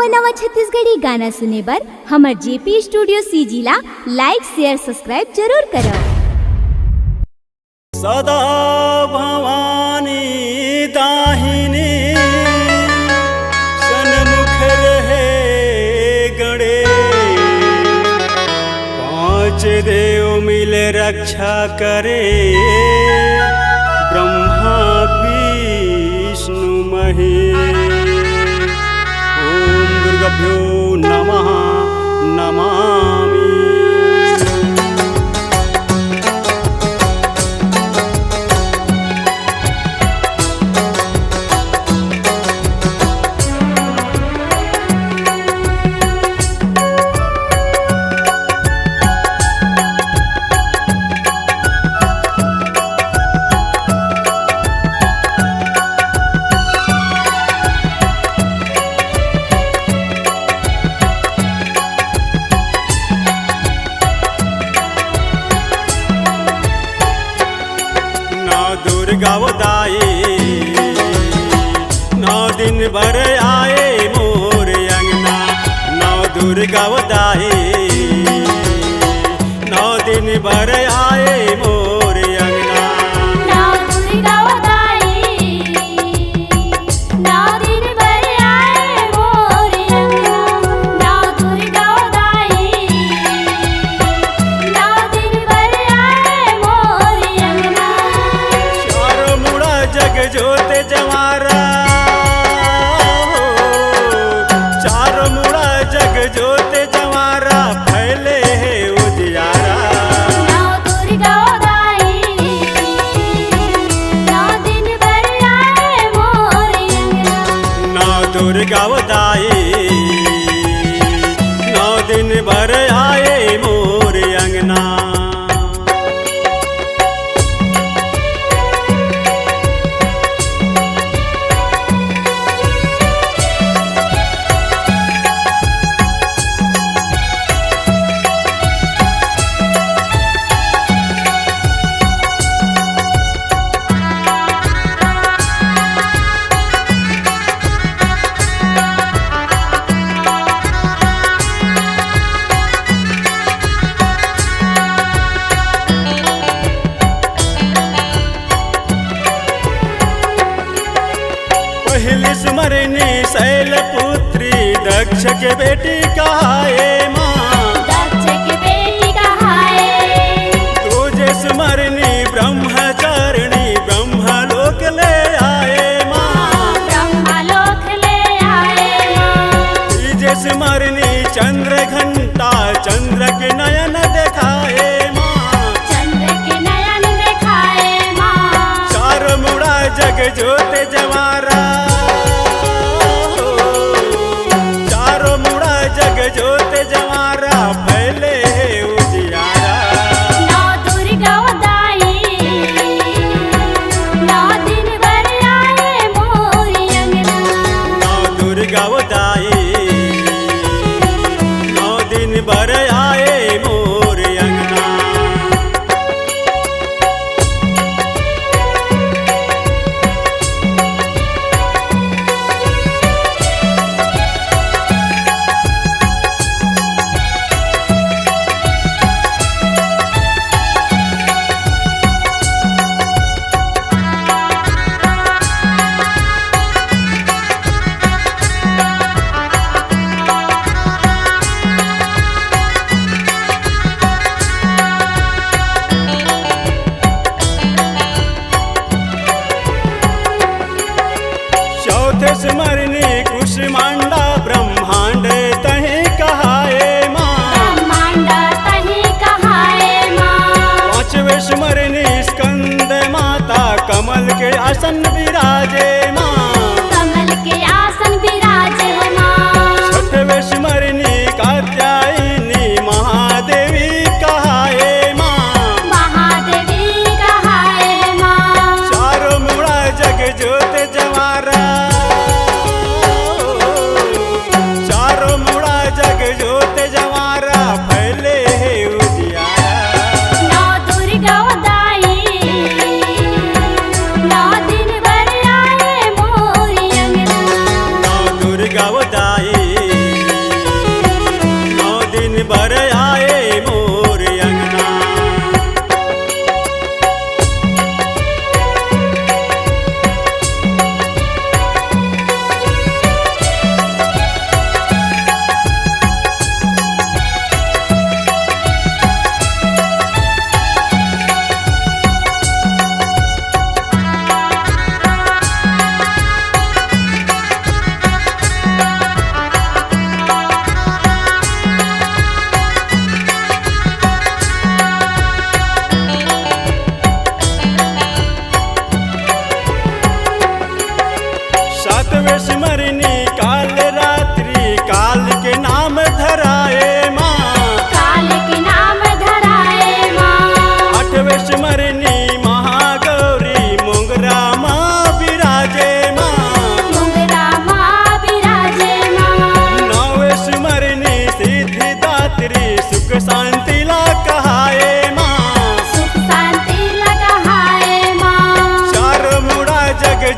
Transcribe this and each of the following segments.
नवा छत्तीसगढ़ी गाना सुने बर हमर जेपी स्टूडियो सीजी ला लाइक शेयर सब्सक्राइब जरूर करो। सदा भवानी दाहिनी सन्मुख रहे गणेश, पांच देव मिले रक्षा करे, ब्रह्मा विष्णु महेश। ओम दुर्गाभ्यो नमः नमामि। दुर्गावदाई 9 दिन भर आए मोर अंगना, 9 दुर्गावदाई 9 दिन भर आए मोर अंगना। 9 दुर्गावदाई 9 दिन भर आए मोर अंगना, 9 दुर्गावदाई 9 दिन भर आए मोर अंगना। जग जोते जवारा हो, चारों मुड़ा जग जोते जवारा, फैले है उजियारा। 9 दुर्गावदाई 9 दिन भर आए मोर अंगना। 9 दुर्गावदाई 9 दिन भर आए मोर अंगना। पहली स्मरणी शैलपुत्री दक्ष के बेटी कहाए माँ, दक्ष की बेटी कहाए। तुझे स्मरणी ब्रह्मचारिणी ब्रह्मलोक ले आए माँ, ब्रह्मलोक ले आए माँ। तुझे स्मरणी चंद्र घंटा चंद्र के नयन दिखाए माँ, चंद्र के नयन दिखाए माँ। चार मुड़ा जग जोते जवारा, जग जोते जवारा, फैले है उजियारा। 9 दुर्गावदाई 9 दिन भर आए मोर अंगना। 9 दुर्गावदाई 9 दिन भर आए मोर अंगना। चौथे स्मरणी कुष्मांडा ब्रह्मांड तहीं कहाए माँ, ब्रह्मांड तहीं कहाए माँ। पांचवे स्मरणी स्कंद माता कमल के आसन विराजे माँ, कमल के आसन विराजे माँ। छठवे स्मरणी कात्यायनी महादेवी कहाए माँ, महादेवी कहाए माँ। चारों मुड़ा जग जोते जवारा, चारों मुड़ा जग जोते जवारा, फैले है उजियारा। 9 दुर्गावदाई 9 दिन भर आए मोर अंगना। 9 दुर्गावदाई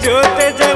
ज्योत